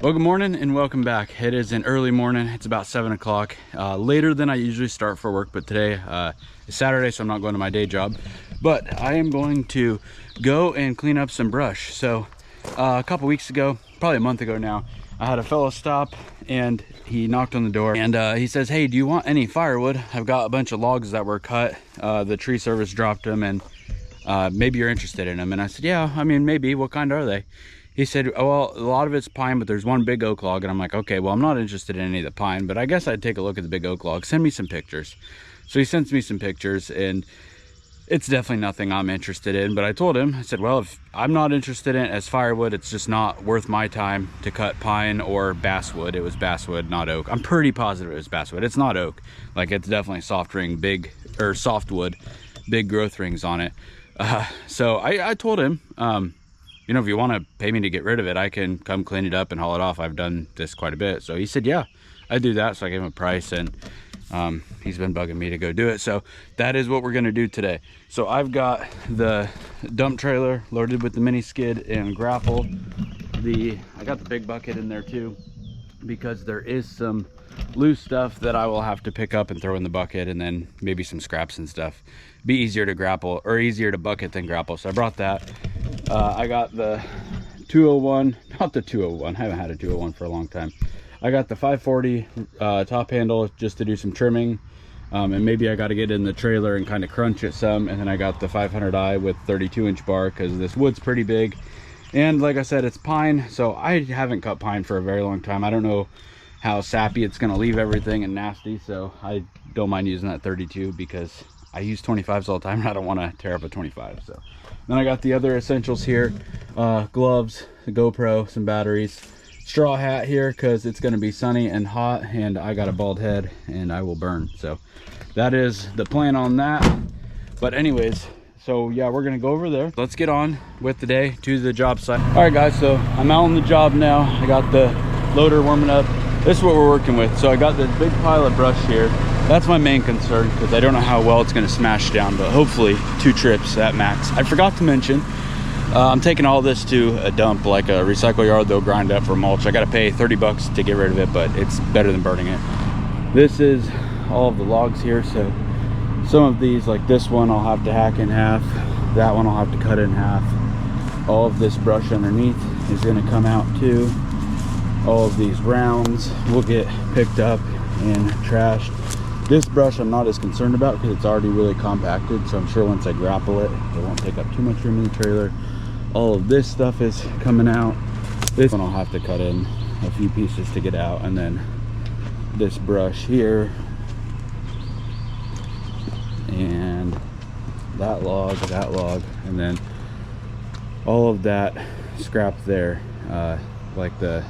Well, good morning and welcome back. It is an early morning. It's about 7 o'clock, later than I usually start for work, but today is Saturday, so I'm not going to my day job. But I am going to go and clean up some brush. So a couple weeks ago, probably a month ago now, I had a fellow stop and he knocked on the door and he says, "Hey, do you want any firewood? I've got a bunch of logs that were cut. The tree service dropped them and maybe you're interested in them." And I said, "Yeah, I mean, maybe. What kind are they?" He said, "Oh, well, a lot of it's pine, but there's one big oak log." And I'm like, "Okay, well, I'm not interested in any of the pine, but I guess I'd take a look at the big oak log. Send me some pictures." So he sends me some pictures, and it's definitely nothing I'm interested in. But I told him, I said, "Well, if I'm not interested in it as firewood, it's just not worth my time to cut pine or basswood." It was basswood, not oak. I'm pretty positive it was basswood. It's not oak. Like, it's definitely soft ring, big, or softwood, big growth rings on it. So I told him, you know, if you want to pay me to get rid of it, I can come clean it up and haul it off. I've done this quite a bit. So he said, "Yeah, I do that." So I gave him a price, and he's been bugging me to go do it. So that is what we're going to do today. So I've got the dump trailer loaded with the mini skid and grapple. I got the big bucket in there too, because there is some loose stuff that I will have to pick up and throw in the bucket, and then maybe some scraps and stuff. Be easier to grapple, or easier to bucket than grapple. So I brought that. I got the 201, not the 201, I haven't had a 201 for a long time. I got the 540 top handle just to do some trimming, and maybe I got to get in the trailer and kind of crunch it some. And then I got the 500i with 32-inch bar, because this wood's pretty big. And like I said, it's pine, so I haven't cut pine for a very long time. I don't know how sappy it's going to leave everything and nasty, so I don't mind using that 32, because I use 25s all the time and I don't want to tear up a 25. So then I got the other essentials here, gloves, a GoPro, some batteries, straw hat here because it's going to be sunny and hot, and I got a bald head and I will burn. So that is the plan on that. But anyways, so yeah, we're going to go over there. Let's get on with the day to the job site. All right guys, so I'm out on the job now. I got the loader warming up. This is what we're working with. So I got this big pile of brush here. That's my main concern, because I don't know how well it's going to smash down, but hopefully 2 trips at max. I forgot to mention, I'm taking all this to a dump, like a recycle yard. They'll grind up for mulch. I got to pay 30 bucks to get rid of it, but it's better than burning it. This is all of the logs here. So some of these, like this one, I'll have to hack in half. That one I'll have to cut in half. All of this brush underneath is going to come out too. All of these rounds will get picked up and trashed. This brush I'm not as concerned about, because it's already really compacted, so I'm sure once I grapple it, it won't take up too much room in the trailer. All of this stuff is coming out. This one I'll have to cut in a few pieces to get out, and then this brush here, and that log, and then all of that scrap there, like the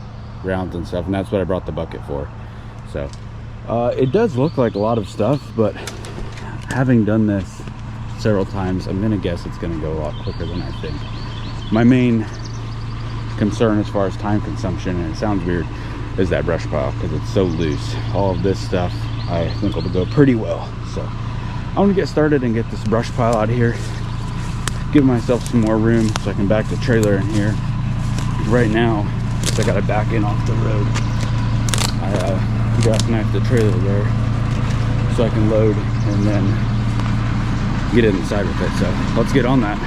rounds and stuff, and that's what I brought the bucket for. So it does look like a lot of stuff, but having done this several times, I'm gonna guess it's gonna go a lot quicker than I think. My main concern as far as time consumption, and it sounds weird, is that brush pile, because it's so loose. All of this stuff I think will go pretty well. So I'm gonna get started and get this brush pile out of here, give myself some more room so I can back the trailer in here. Right now, I gotta back in off the road. I gas-knife the trailer there so I can load and then get inside with it. So let's get on that.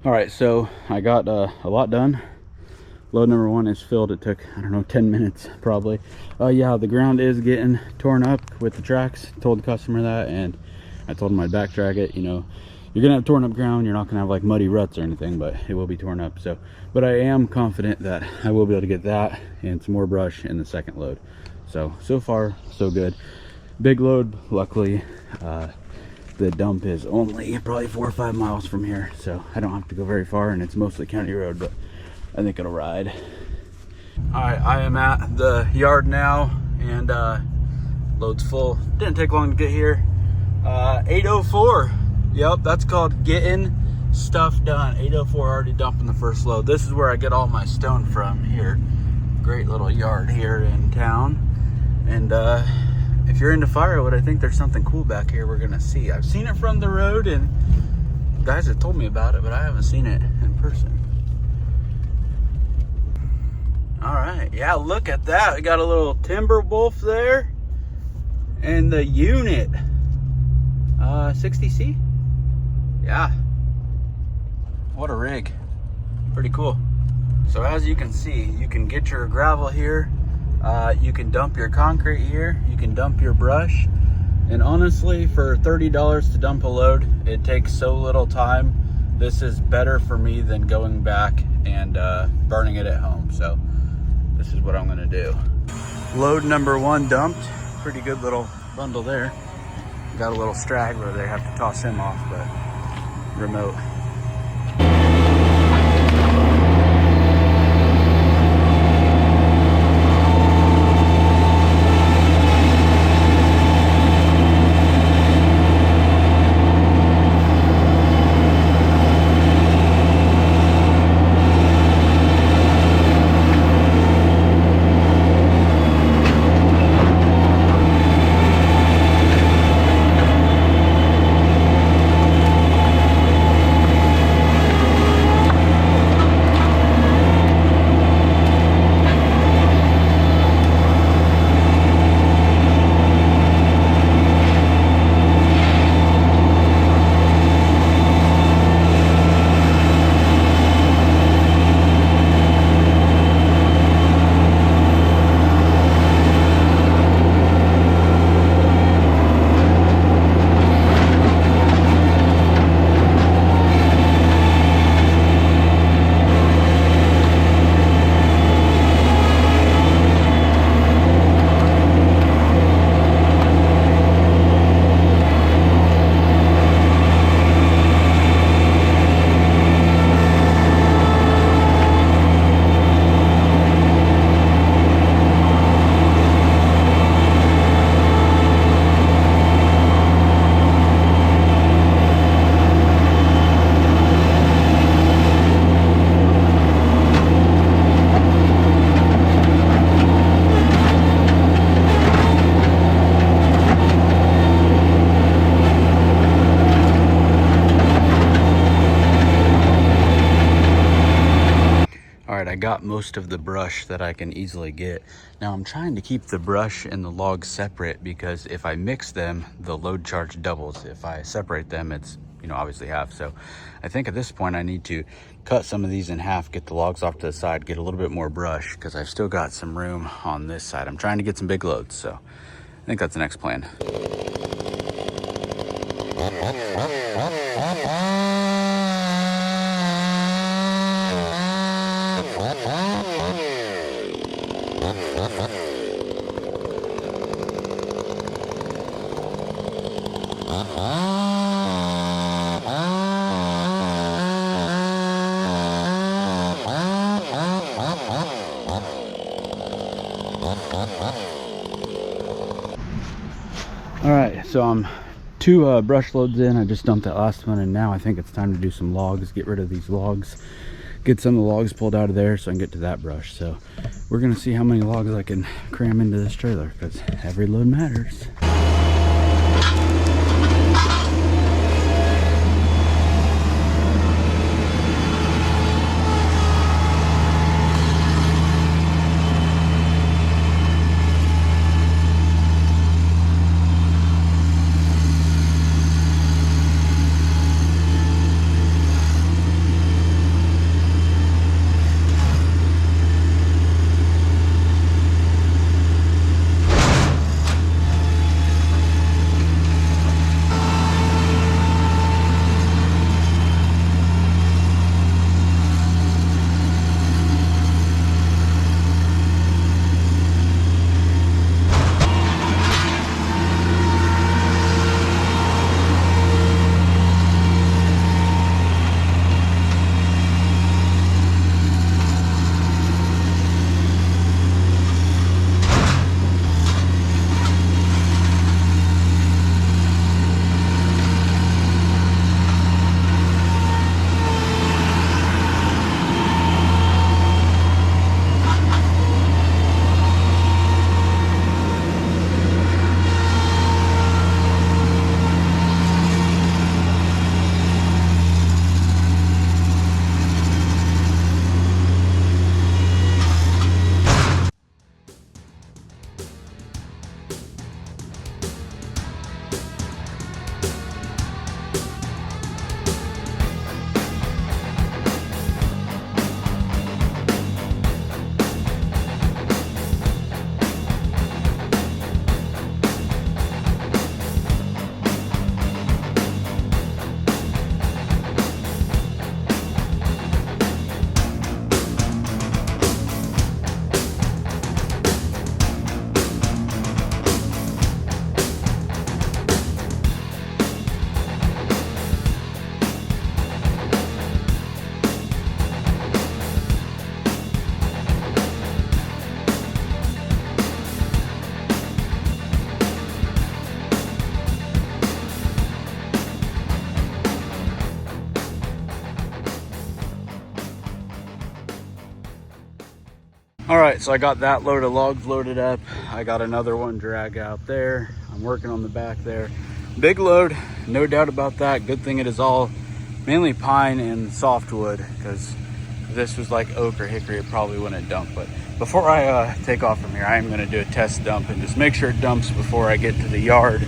All right, so I got a lot done. Load number 1 is filled. It took, I don't know, 10 minutes probably. Yeah, the ground is getting torn up with the tracks. Told the customer that, and I told him I'd backtrack it. You know, you're gonna have torn up ground. You're not gonna have like muddy ruts or anything, but it will be torn up. So, but I am confident that I will be able to get that and some more brush in the second load. So far so good. Big load, luckily. The dump is only probably 4 or 5 miles from here, so I don't have to go very far, and it's mostly county road, but I think it'll ride. All right, I am at the yard now, and load's full. Didn't take long to get here. 8:04. Yep, that's called getting stuff done. 8:04, already dumping the first load. This is where I get all my stone from here. Great little yard here in town. And if you're into firewood, I think there's something cool back here we're gonna see. I've seen it from the road, and guys have told me about it, but I haven't seen it in person. All right, yeah, look at that. We got a little timber wolf there, and the unit, 60C. Yeah, what a rig, pretty cool. So as you can see, you can get your gravel here. You can dump your concrete here, you can dump your brush, and honestly, for $30 to dump a load, it takes so little time. This is better for me than going back and burning it at home. So this is what I'm gonna do. Load number 1 dumped. Pretty good little bundle there. Got a little straggler there, have to toss him off, but remote. I got most of the brush that I can easily get. Now I'm trying to keep the brush and the logs separate, because if I mix them, the load charge doubles. If I separate them, it's, you know, obviously half. So I think at this point I need to cut some of these in half, get the logs off to the side, get a little bit more brush, because I've still got some room on this side. I'm trying to get some big loads, so I think that's the next plan. All right, so I'm 2 brush loads in. I just dumped that last one, and now I think it's time to do some logs, get rid of these logs, get some of the logs pulled out of there so I can get to that brush. So we're gonna see how many logs I can cram into this trailer, because every load matters. All right, so I got that load of logs loaded up. I got another one drag out there. I'm working on the back there. Big load, no doubt about that. Good thing it is all mainly pine and softwood, because if this was like oak or hickory, it probably wouldn't dump. But before I take off from here, I am gonna do a test dump and just make sure it dumps before I get to the yard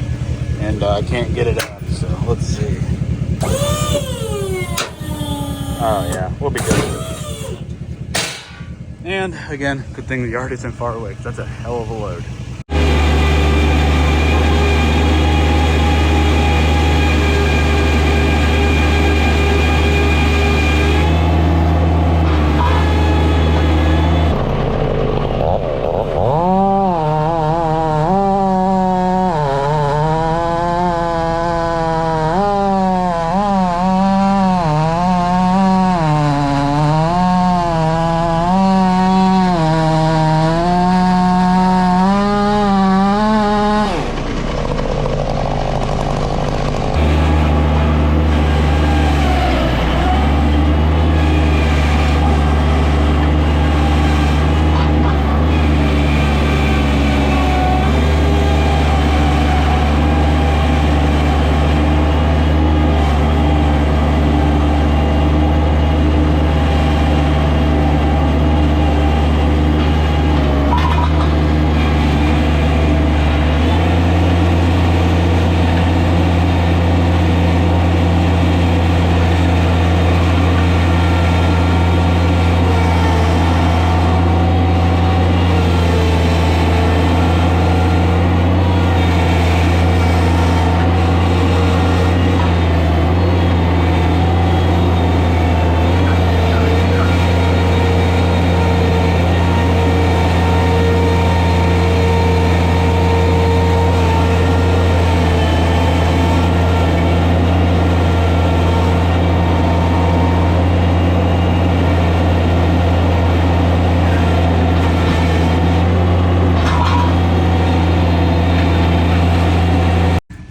and I can't get it up. So let's see. Oh yeah, we'll be good. And again, good thing the yard isn't far away, because that's a hell of a load.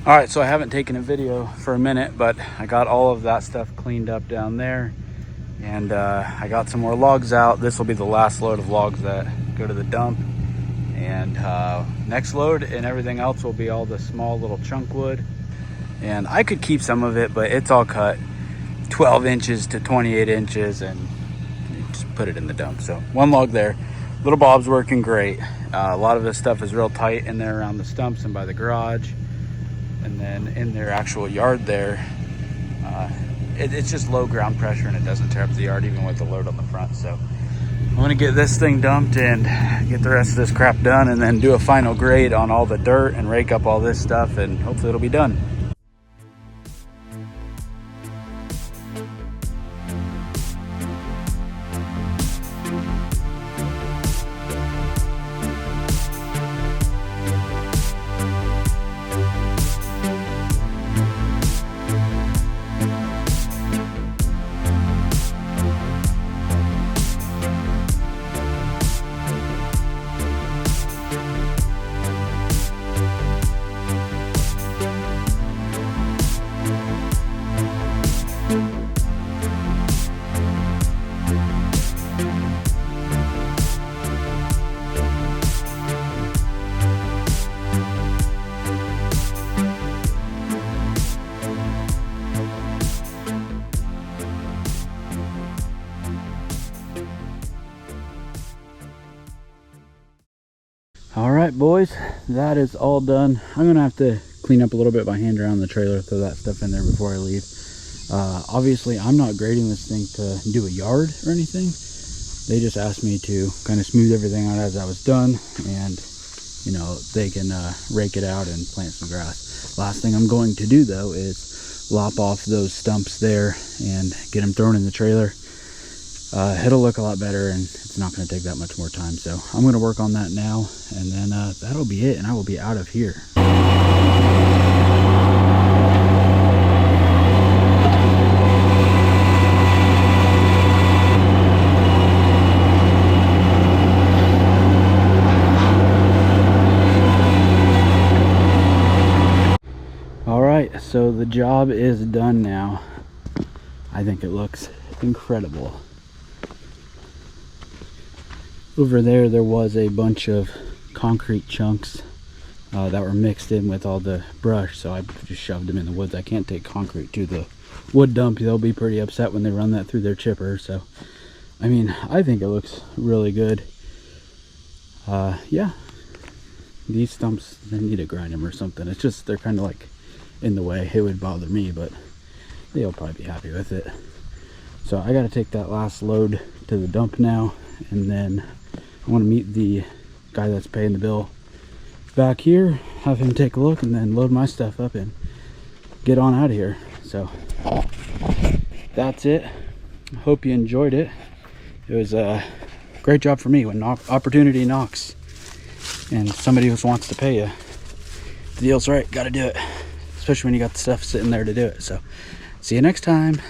All right, so I haven't taken a video for a minute, but I got all of that stuff cleaned up down there, and I got some more logs out. This will be the last load of logs that go to the dump, and next load and everything else will be all the small little chunk wood. And I could keep some of it, but it's all cut 12 inches to 28 inches and just put it in the dump. So one log there. Little Bob's working great. A lot of this stuff is real tight in there around the stumps and by the garage. And then in their actual yard there, it's just low ground pressure and it doesn't tear up the yard even with the load on the front. So I'm gonna get this thing dumped and get the rest of this crap done, and then do a final grade on all the dirt and rake up all this stuff, and hopefully it'll be done. All right, boys, that is all done. I'm gonna have to clean up a little bit by hand around the trailer, throw that stuff in there before I leave. Obviously, I'm not grading this thing to do a yard or anything. They just asked me to kind of smooth everything out as I was done, and you know, they can rake it out and plant some grass. Last thing I'm going to do though is lop off those stumps there and get them thrown in the trailer. It'll look a lot better, and it's not going to take that much more time. So I'm going to work on that now, and then that'll be it, and I will be out of here. All right, so the job is done now. I think it looks incredible. Over there, there was a bunch of concrete chunks that were mixed in with all the brush, so I just shoved them in the woods. I can't take concrete to the wood dump. They'll be pretty upset when they run that through their chipper. So I mean, I think it looks really good. Yeah, these stumps, they need to grind them or something. It's just they're kind of like in the way. It would bother me, but they'll probably be happy with it. So I got to take that last load to the dump now, and then I want to meet the guy that's paying the bill back here, have him take a look, and then load my stuff up and get on out of here. So that's it. I hope you enjoyed it. It was a great job for me when opportunity knocks and somebody else wants to pay you. The deal's right, got to do it, especially when you got the stuff sitting there to do it. So see you next time.